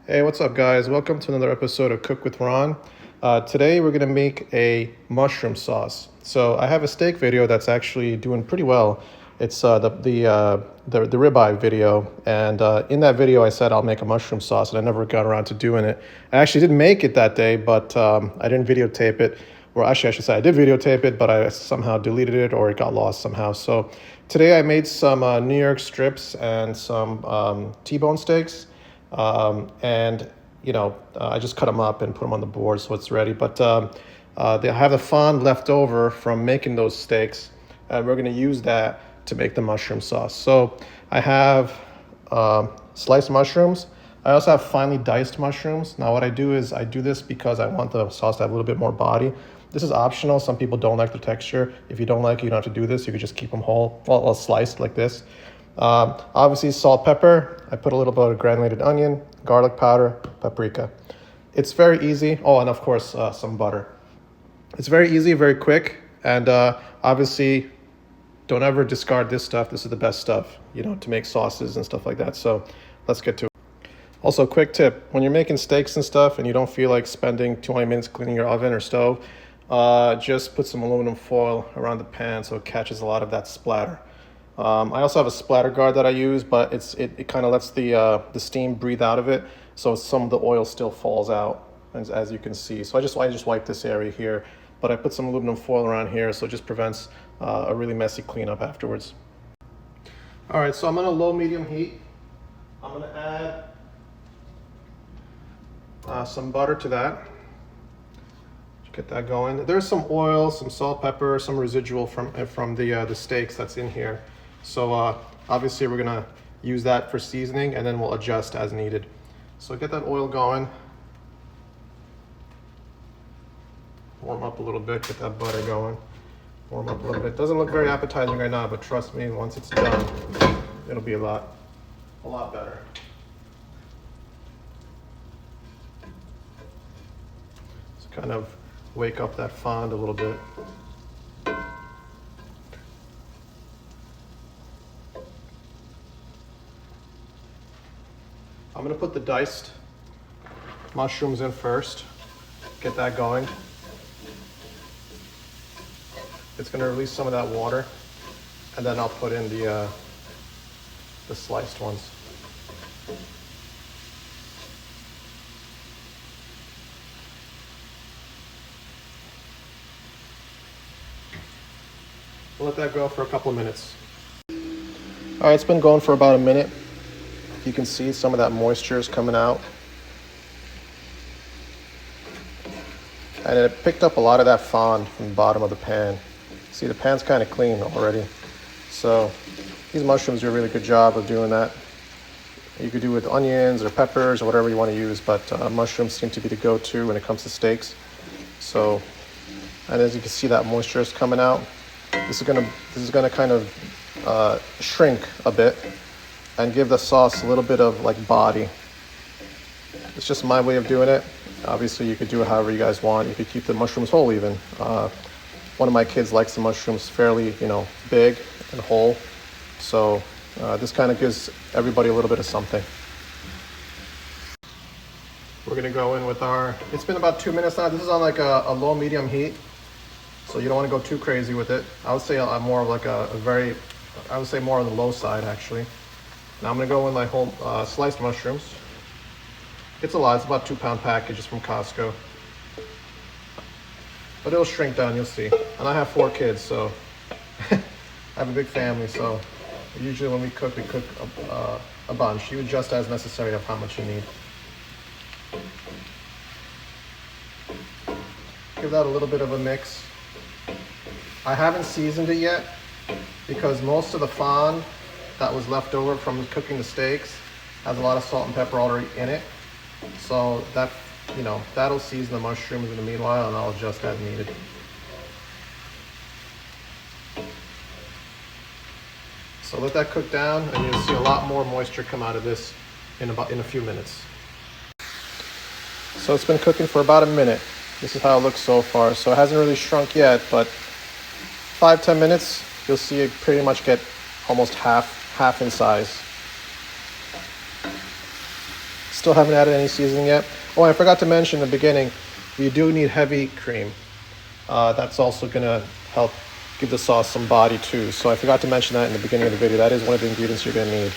Hey, what's up, guys? Welcome to another episode of Cook with Ron. Today, we're gonna make a mushroom sauce. So I have a steak video that's actually doing pretty well. It's the ribeye video, and in that video, I said I'll make a mushroom sauce, and I never got around to doing it. I actually didn't make it that day, but I didn't videotape it. Well, actually, I should say I did videotape it, but I somehow deleted it or it got lost somehow. So today, I made some New York strips and some T-bone steaks. And I just cut them up and put them on the board so it's ready. But they have the fond left over from making those steaks, and we're going to use that to make the mushroom sauce. So I have sliced mushrooms. I also have finely diced mushrooms. Now what I do is I do this because I want the sauce to have a little bit more body. This is optional. Some people don't like the texture. If you don't like it, you don't have to do this. You could just keep them whole, well sliced like this. Obviously salt, pepper. I put a little bit of granulated onion, garlic powder, paprika. It's very easy. Oh, and of course, some butter. It's very easy, very quick. And obviously, don't ever discard this stuff. This is the best stuff, to make sauces and stuff like that. So let's get to it. Also, quick tip. When you're making steaks and stuff and you don't feel like spending 20 minutes cleaning your oven or stove, just put some aluminum foil around the pan so it catches a lot of that splatter. I also have a splatter guard that I use, but it kind of lets the steam breathe out of it, so some of the oil still falls out, as you can see. So I just wipe this area here, but I put some aluminum foil around here, so it just prevents a really messy cleanup afterwards. All right, so I'm on a low-medium heat. I'm gonna add some butter to that. Get that going. There's some oil, some salt, pepper, some residual from the steaks that's in here. So obviously we're gonna use that for seasoning, and then we'll adjust as needed. So get that oil going. Warm up a little bit, get that butter going. Warm up a little bit. Doesn't look very appetizing right now, but trust me, once it's done, it'll be a lot better. So kind of wake up that fond a little bit. I'm gonna put the diced mushrooms in first, get that going. It's gonna release some of that water, and then I'll put in the sliced ones. We'll let that go for a couple of minutes. All right, it's been going for about a minute. You can see some of that moisture is coming out. And it picked up a lot of that fond from the bottom of the pan. See, the pan's kind of clean already. So these mushrooms do a really good job of doing that. You could do it with onions or peppers or whatever you want to use, but mushrooms seem to be the go-to when it comes to steaks. So, and as you can see, that moisture is coming out. This is gonna kind of shrink a bit and give the sauce a little bit of body. It's just my way of doing it. Obviously, you could do it however you guys want. You could keep the mushrooms whole even. One of my kids likes the mushrooms fairly, big and whole. So this kind of gives everybody a little bit of something. We're gonna go in with it's been about 2 minutes now. This is on a low medium heat. So you don't want to go too crazy with it. I would say I'm more of I would say more on the low side actually. Now I'm gonna go in my whole sliced mushrooms. It's a lot, it's about 2-pound packages from Costco. But it'll shrink down, you'll see. And I have 4 kids, so I have a big family, so usually when we cook a bunch. You adjust as necessary of how much you need. Give that a little bit of a mix. I haven't seasoned it yet because most of the fond that was left over from cooking the steaks has a lot of salt and pepper already in it. So that, that'll season the mushrooms in the meanwhile, and I'll adjust as needed. So let that cook down, and you'll see a lot more moisture come out of this in a few minutes. So it's been cooking for about a minute. This is how it looks so far. So it hasn't really shrunk yet, but 5-10 minutes, you'll see it pretty much get almost half in size. Still haven't added any seasoning yet. Oh, I forgot to mention in the beginning, you do need heavy cream. That's also gonna help give the sauce some body too. So I forgot to mention that in the beginning of the video. That is one of the ingredients you're gonna need.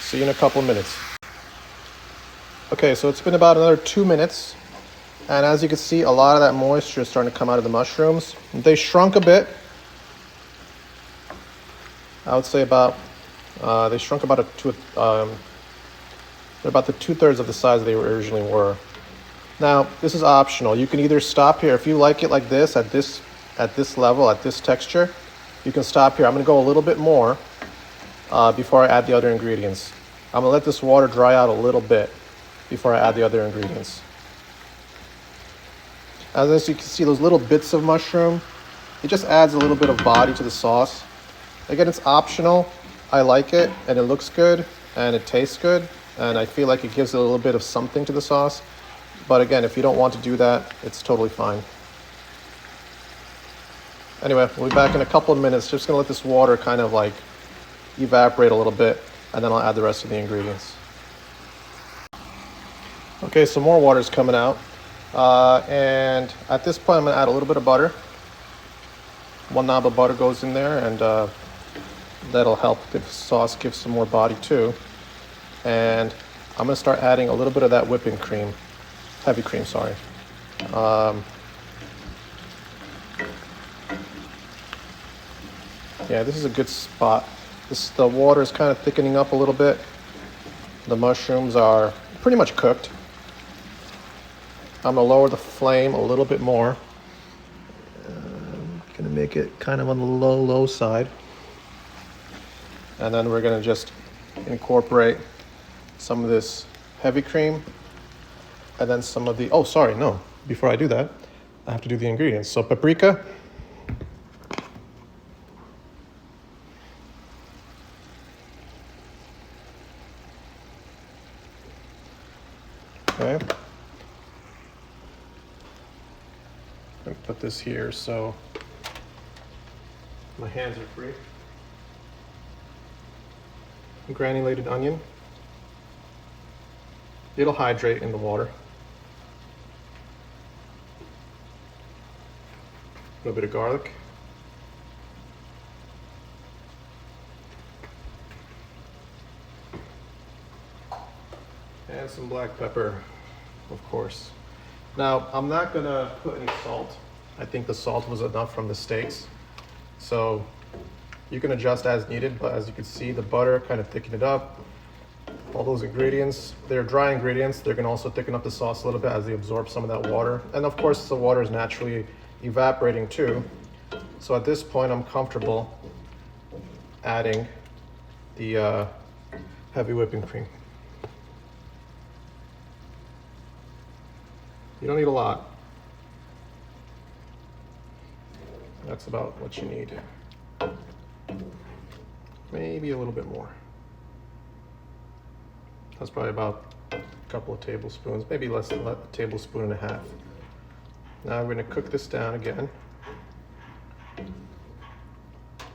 See you in a couple of minutes. Okay, so it's been about another 2 minutes. And as you can see, a lot of that moisture is starting to come out of the mushrooms. They shrunk a bit. I would say they shrunk about they're about the 2/3 of the size they originally were. Now, this is optional. You can either stop here. If you like it like this, at this level, at this texture, you can stop here. I'm gonna go a little bit more before I add the other ingredients. I'm gonna let this water dry out a little bit before I add the other ingredients. As you can see, those little bits of mushroom, it just adds a little bit of body to the sauce. Again, it's optional. I like it, and it looks good, and it tastes good, and I feel like it gives it a little bit of something to the sauce. But again, if you don't want to do that, it's totally fine. Anyway, we'll be back in a couple of minutes. Just gonna let this water kind of like evaporate a little bit, and then I'll add the rest of the ingredients. Okay, so more water is coming out. And at this point, I'm gonna add a little bit of butter. 1 knob of butter goes in there, and that'll help the sauce give some more body too. And I'm gonna start adding a little bit of that whipping cream, heavy cream, sorry. Yeah, this is a good spot. The water is kind of thickening up a little bit. The mushrooms are pretty much cooked. I'm gonna lower the flame a little bit more. I'm gonna make it kind of on the low side. And then we're gonna just incorporate some of this heavy cream and then some of the, oh, sorry, no. Before I do that, I have to do the ingredients. So paprika. Okay. I'm gonna put this here so my hands are free. Granulated onion. It'll hydrate in the water. A little bit of garlic. And some black pepper, of course. Now, I'm not gonna put any salt. I think the salt was enough from the steaks. So you can adjust as needed, but as you can see, the butter kind of thickened it up. All those ingredients, they're dry ingredients. They're gonna also thicken up the sauce a little bit as they absorb some of that water. And of course, the water is naturally evaporating too. So at this point, I'm comfortable adding the heavy whipping cream. You don't need a lot. That's about what you need. Maybe a little bit more. That's probably about a couple of tablespoons, maybe less than a tablespoon and a half. Now we're gonna cook this down again.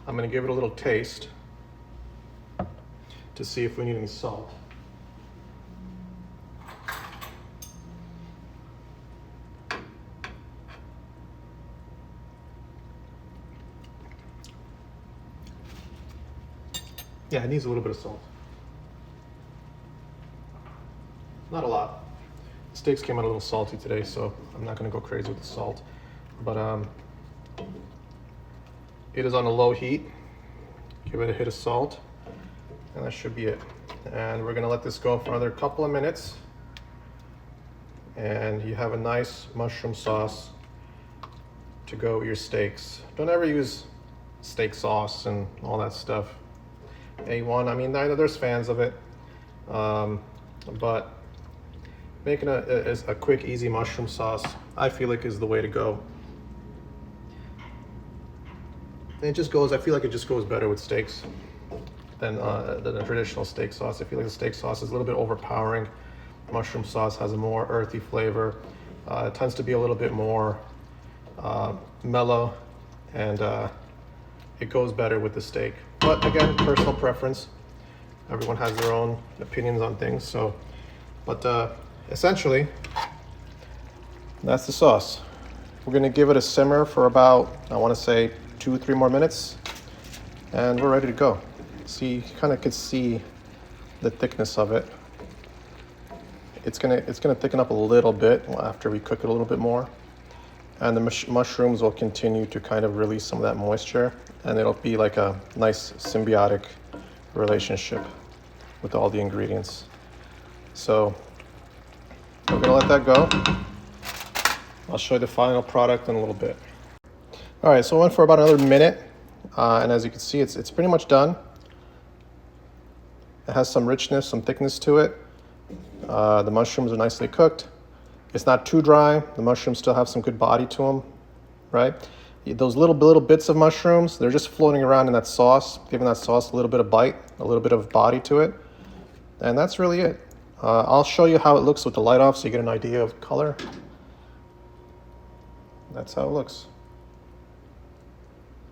I'm gonna give it a little taste to see if we need any salt. Yeah, it needs a little bit of salt. Not a lot. The steaks came out a little salty today, so I'm not gonna go crazy with the salt. But it is on a low heat. Give it a hit of salt, and that should be it. And we're gonna let this go for another couple of minutes. And you have a nice mushroom sauce to go with your steaks. Don't ever use steak sauce and all that stuff. A1, I mean, I know there's fans of it, but making a quick, easy mushroom sauce, I feel like is the way to go. And it just goes, I feel like it just goes better with steaks than a traditional steak sauce. I feel like the steak sauce is a little bit overpowering. Mushroom sauce has a more earthy flavor. It tends to be a little bit more mellow, and it goes better with the steak. But again, personal preference. Everyone has their own opinions on things. So, but essentially, that's the sauce. We're gonna give it a simmer for about, I wanna say 2-3 more minutes, and we're ready to go. See, you kind of could see the thickness of it. It's gonna thicken up a little bit after we cook it a little bit more. And the mushrooms will continue to kind of release some of that moisture, and it'll be like a nice symbiotic relationship with all the ingredients. So we're gonna let that go. I'll show you the final product in a little bit. All right, so I went for about another minute, and as you can see, it's pretty much done. It has some richness, some thickness to it. The mushrooms are nicely cooked. It's not too dry. The mushrooms still have some good body to them, right? Those little bits of mushrooms, they're just floating around in that sauce, giving that sauce a little bit of bite, a little bit of body to it. And that's really it. I'll show you how it looks with the light off so you get an idea of color. That's how it looks.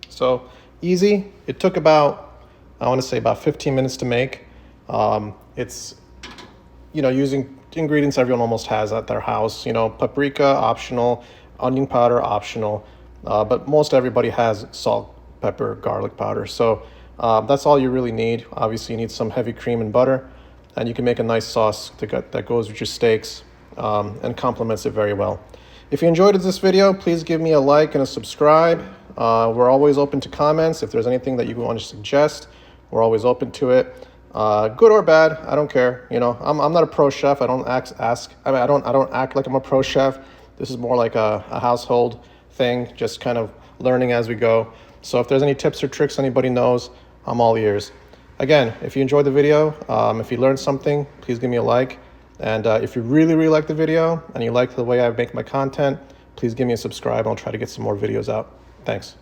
So easy. It took about, I want to say about 15 minutes to make. It's, using ingredients everyone almost has at their house. Paprika, optional, onion powder, optional, but most everybody has salt, pepper, garlic powder. So that's all you really need. Obviously, you need some heavy cream and butter, and you can make a nice sauce that goes with your steaks and complements it very well. If you enjoyed this video, please give me a like and a subscribe. We're always open to comments. If there's anything that you want to suggest, we're always open to it. Good or bad, I don't care. I'm not a pro chef. I don't act like I'm a pro chef. This is more like a household thing, just kind of learning as we go. So if there's any tips or tricks anybody knows, I'm all ears. Again, if you enjoyed the video, if you learned something, please give me a like. And if you really like the video and you like the way I make my content, please give me a subscribe. I'll try to get some more videos out. Thanks.